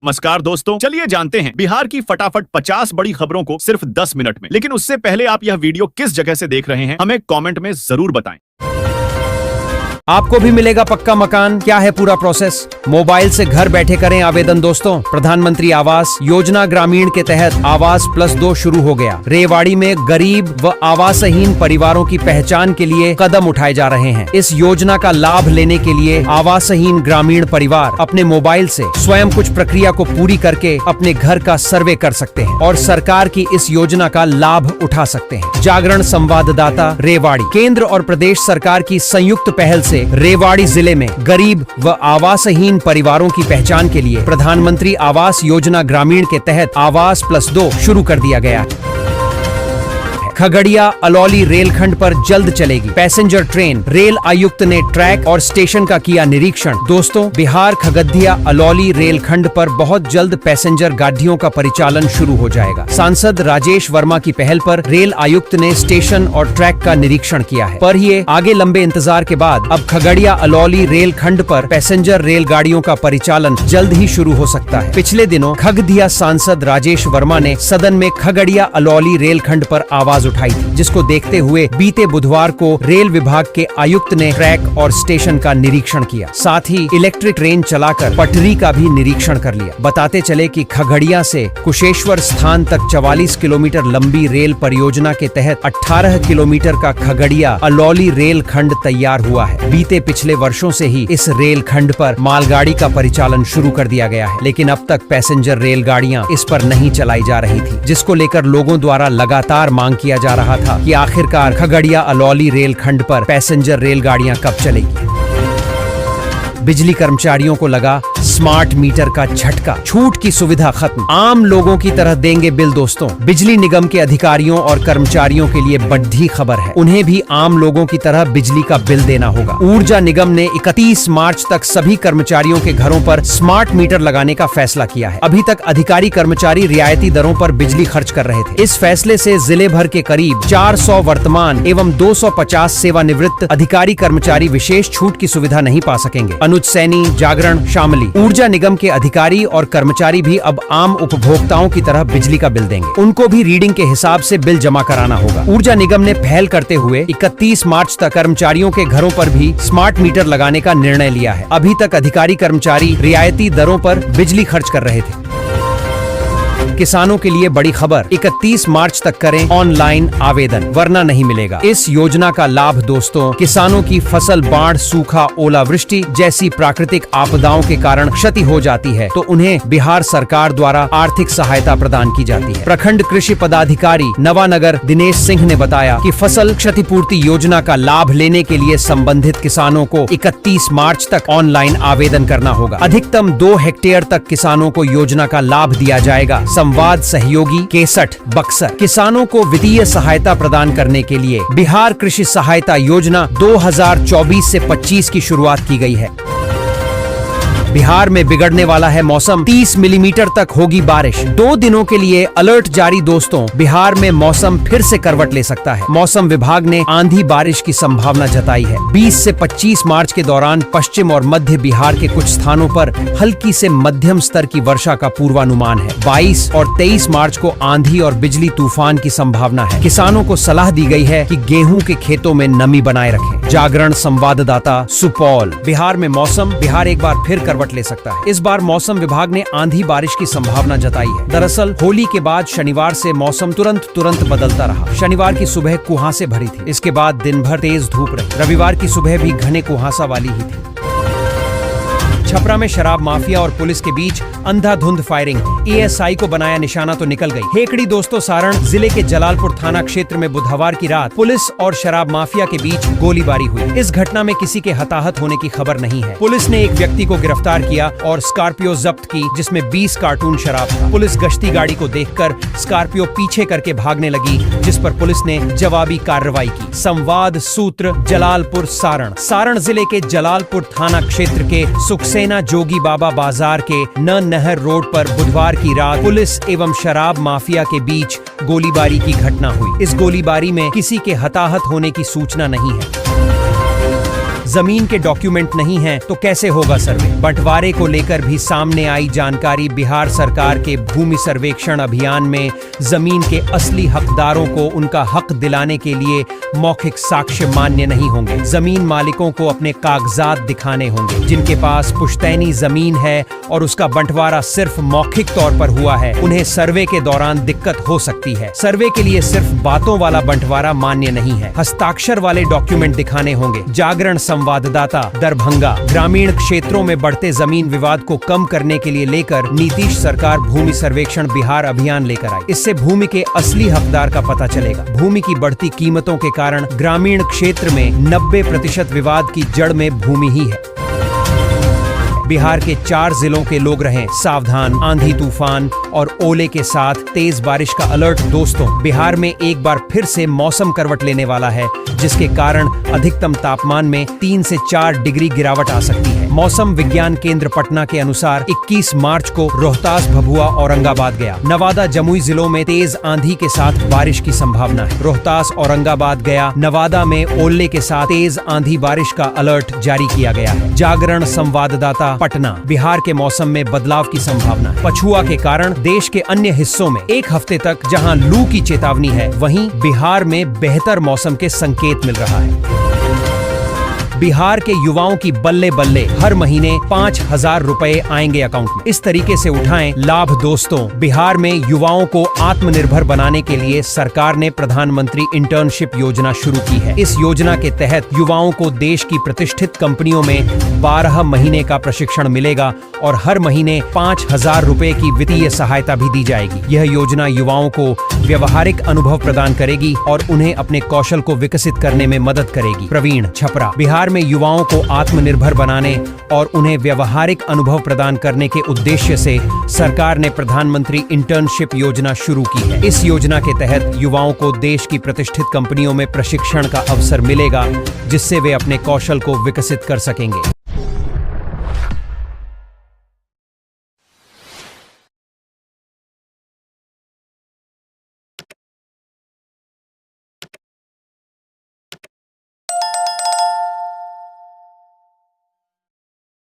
नमस्कार दोस्तों, चलिए जानते हैं बिहार की फटाफट 50 बड़ी खबरों को सिर्फ 10 मिनट में। लेकिन उससे पहले आप यह वीडियो किस जगह से देख रहे हैं हमें कमेंट में जरूर बताएं। आपको भी मिलेगा पक्का मकान। क्या है पूरा प्रोसेस? मोबाइल से घर बैठे करें आवेदन दोस्तों। प्रधानमंत्री आवास योजना ग्रामीण के तहत आवास +2 शुरू हो गया। रेवाड़ी में गरीब व आवासहीन परिवारों की पहचान के लिए कदम उठाए जा रहे हैं। इस योजना का लाभ लेने के लिए आवासहीन ग्रामीण परिवार अपने मोबाइल से स्वयं कुछ प्रक्रिया को पूरी करके अपने घर का सर्वे कर सकते हैं और सरकार की इस योजना का लाभ उठा सकते हैं। जागरण संवाददाता रेवाड़ी। केंद्र और प्रदेश सरकार की संयुक्त पहल से रेवाड़ी जिले में गरीब व आवासहीन परिवारों की पहचान के लिए प्रधानमंत्री आवास योजना ग्रामीण के तहत आवास +2 शुरू कर दिया गया है। खगड़िया अलौली रेलखंड पर जल्द चलेगी पैसेंजर ट्रेन। रेल आयुक्त ने ट्रैक और स्टेशन का किया निरीक्षण। दोस्तों, बिहार खगड़िया अलौली रेलखंड पर बहुत जल्द पैसेंजर गाड़ियों का परिचालन शुरू हो जाएगा। सांसद राजेश वर्मा की पहल पर रेल आयुक्त ने स्टेशन और ट्रैक का निरीक्षण किया है। पर ये आगे लंबे इंतजार के बाद अब खगड़िया अलौली रेलखंड पर पैसेंजर रेलगाड़ियों का परिचालन जल्द ही शुरू हो सकता है। पिछले दिनों खगड़िया सांसद राजेश वर्मा ने सदन में खगड़िया अलौली रेलखंड पर आवाज उठाई थी, जिसको देखते हुए बीते बुधवार को रेल विभाग के आयुक्त ने ट्रैक और स्टेशन का निरीक्षण किया। साथ ही इलेक्ट्रिक ट्रेन चलाकर पटरी का भी निरीक्षण कर लिया। बताते चले कि खगड़िया से कुशेश्वर स्थान तक 44 किलोमीटर लंबी रेल परियोजना के तहत 18 किलोमीटर का खगड़िया अलौली रेल खंड तैयार हुआ है। बीते पिछले वर्षों से ही इस रेल खंड पर मालगाड़ी का परिचालन शुरू कर दिया गया है, लेकिन अब तक पैसेंजर रेलगाड़ियां इस पर नहीं चलाई जा रही थी, जिसको लेकर लोगों द्वारा लगातार मांग किया जा रहा था कि आखिरकार खगड़िया अलौली रेलखंड पर पैसेंजर रेलगाड़ियां कब चलेगी। बिजली कर्मचारियों को लगा स्मार्ट मीटर का झटका। छूट की सुविधा खत्म, आम लोगों की तरह देंगे बिल। दोस्तों, बिजली निगम के अधिकारियों और कर्मचारियों के लिए बड़ी खबर है। उन्हें भी आम लोगों की तरह बिजली का बिल देना होगा। ऊर्जा निगम ने 31 मार्च तक सभी कर्मचारियों के घरों पर स्मार्ट मीटर लगाने का फैसला किया है। अभी तक अधिकारी कर्मचारी रियायती दरों पर बिजली खर्च कर रहे थे। इस फैसले से जिले भर के करीब 400 वर्तमान एवं 250 सेवानिवृत्त अधिकारी कर्मचारी विशेष छूट की सुविधा नहीं पा सकेंगे। अनुज सैनी, जागरण शामली। ऊर्जा निगम के अधिकारी और कर्मचारी भी अब आम उपभोक्ताओं की तरह बिजली का बिल देंगे। उनको भी रीडिंग के हिसाब से बिल जमा कराना होगा। ऊर्जा निगम ने पहल करते हुए 31 मार्च तक कर्मचारियों के घरों पर भी स्मार्ट मीटर लगाने का निर्णय लिया है। अभी तक अधिकारी कर्मचारी रियायती दरों पर बिजली खर्च कर रहे थे। किसानों के लिए बड़ी खबर, 31 मार्च तक करें ऑनलाइन आवेदन, वरना नहीं मिलेगा। इस योजना का लाभ दोस्तों, किसानों की फसल बाढ़, सूखा, ओलावृष्टि जैसी प्राकृतिक आपदाओं के कारण क्षति हो जाती है तो उन्हें बिहार सरकार द्वारा आर्थिक सहायता प्रदान की जाती है। प्रखंड कृषि पदाधिकारी नवानगर दिनेश सिंह ने बताया कि फसल क्षतिपूर्ति योजना का लाभ लेने के लिए संबंधित किसानों को 31 मार्च तक ऑनलाइन आवेदन करना होगा। अधिकतम 2 हेक्टेयर तक किसानों को योजना का लाभ दिया जाएगा। संवाद सहयोगी केसठ बक्सर। किसानों को वित्तीय सहायता प्रदान करने के लिए बिहार कृषि सहायता योजना 2024 से 25 की शुरुआत की गई है। बिहार में बिगड़ने वाला है मौसम, 30 मिलीमीटर तक होगी बारिश। 2 दिनों के लिए अलर्ट जारी दोस्तों, बिहार में मौसम फिर से करवट ले सकता है। मौसम विभाग ने आंधी बारिश की संभावना जताई है। 20 से 25 मार्च के दौरान पश्चिम और मध्य बिहार के कुछ स्थानों पर हल्की से मध्यम स्तर की वर्षा का पूर्वानुमान है। 22 और 23 मार्च को आंधी और बिजली तूफान की संभावना है। किसानों को सलाह दी गई है कि गेहूं के खेतों में नमी बनाए रखें। जागरण संवाददाता सुपौल। बिहार में मौसम, बिहार एक बार फिर करवट ले सकता है। इस बार मौसम विभाग ने आंधी बारिश की संभावना जताई है। दरअसल होली के बाद शनिवार से मौसम तुरंत बदलता रहा। शनिवार की सुबह कुहासे भरी थी, इसके बाद दिन भर तेज धूप रही। रविवार की सुबह भी घने कुहासा वाली ही थी। छपरा में शराब माफिया और पुलिस के बीच अंधाधुंध फायरिंग, एएसआई को बनाया निशाना तो निकल गई। हेकड़ी दोस्तों, सारण जिले के जलालपुर थाना क्षेत्र में बुधवार की रात पुलिस और शराब माफिया के बीच गोलीबारी हुई। इस घटना में किसी के हताहत होने की खबर नहीं है। पुलिस ने एक व्यक्ति को गिरफ्तार किया और स्कॉर्पियो जब्त की, जिसमें 20 कार्टून शराब था। पुलिस गश्ती गाड़ी को देखकर स्कॉर्पियो पीछे करके भागने लगी, जिस पर पुलिस ने जवाबी कार्रवाई की। संवाद सूत्र जलालपुर सारण। सारण जिले के जलालपुर थाना क्षेत्र के सुखसेना जोगी बाबा बाजार के नहर रोड पर बुधवार की रात पुलिस एवं शराब माफिया के बीच गोलीबारी की घटना हुई। इस गोलीबारी में किसी के हताहत होने की सूचना नहीं है। जमीन के डॉक्यूमेंट नहीं हैं तो कैसे होगा सर्वे? बंटवारे को लेकर भी सामने आई जानकारी। बिहार सरकार के भूमि सर्वेक्षण अभियान में जमीन के असली हकदारों को उनका हक दिलाने के लिए मौखिक साक्ष्य मान्य नहीं होंगे। जमीन मालिकों को अपने कागजात दिखाने होंगे। जिनके पास पुश्तैनी जमीन है और उसका बंटवारा सिर्फ मौखिक तौर पर हुआ है, उन्हें सर्वे के दौरान दिक्कत हो सकती है। सर्वे के लिए सिर्फ बातों वाला बंटवारा मान्य नहीं है, हस्ताक्षर वाले डॉक्यूमेंट दिखाने होंगे। जागरण संवाददाता दरभंगा। ग्रामीण क्षेत्रों में बढ़ते जमीन विवाद को कम करने के लिए लेकर नीतीश सरकार भूमि सर्वेक्षण बिहार अभियान लेकर आई। इससे भूमि के असली हकदार का पता चलेगा। भूमि की बढ़ती कीमतों के कारण ग्रामीण क्षेत्र में 90% विवाद की जड़ में भूमि ही है। बिहार के 4 जिलों के लोग रहें सावधान। आंधी तूफान और ओले के साथ तेज बारिश का अलर्ट। दोस्तों, बिहार में एक बार फिर से मौसम करवट लेने वाला है, जिसके कारण अधिकतम तापमान में 3 से 4 डिग्री गिरावट आ सकती है। मौसम विज्ञान केंद्र पटना के अनुसार 21 मार्च को रोहतास, भभुआ, औरंगाबाद गया, नवादा, जमुई जिलों में तेज आंधी के साथ बारिश की संभावना है। रोहतास, औरंगाबाद, गया, नवादा में ओले के साथ तेज आंधी बारिश का अलर्ट जारी किया गया है। जागरण संवाददाता पटना। बिहार के मौसम में बदलाव की संभावना है। पछुआ के कारण देश के अन्य हिस्सों में एक हफ्ते तक जहां लू की चेतावनी है, वहीं बिहार में बेहतर मौसम के संकेत मिल रहा है। बिहार के युवाओं की बल्ले बल्ले हर महीने 5,000 रुपए आएंगे अकाउंट में। इस तरीके से उठाएं लाभ। दोस्तों, बिहार में युवाओं को आत्मनिर्भर बनाने के लिए सरकार ने प्रधानमंत्री इंटर्नशिप योजना शुरू की है। इस योजना के तहत युवाओं को देश की प्रतिष्ठित कंपनियों में 12 महीने का प्रशिक्षण मिलेगा और हर महीने 5,000 रुपए की वित्तीय सहायता भी दी जाएगी। यह योजना युवाओं को व्यवहारिक अनुभव प्रदान करेगी और उन्हें अपने कौशल को विकसित करने में मदद करेगी। प्रवीण, छपरा। बिहार में युवाओं को आत्मनिर्भर बनाने और उन्हें व्यवहारिक अनुभव प्रदान करने के उद्देश्य से सरकार ने प्रधानमंत्री इंटर्नशिप योजना शुरू की है। इस योजना के तहत युवाओं को देश की प्रतिष्ठित कंपनियों में प्रशिक्षण का अवसर मिलेगा, जिससे वे अपने कौशल को विकसित कर सकेंगे।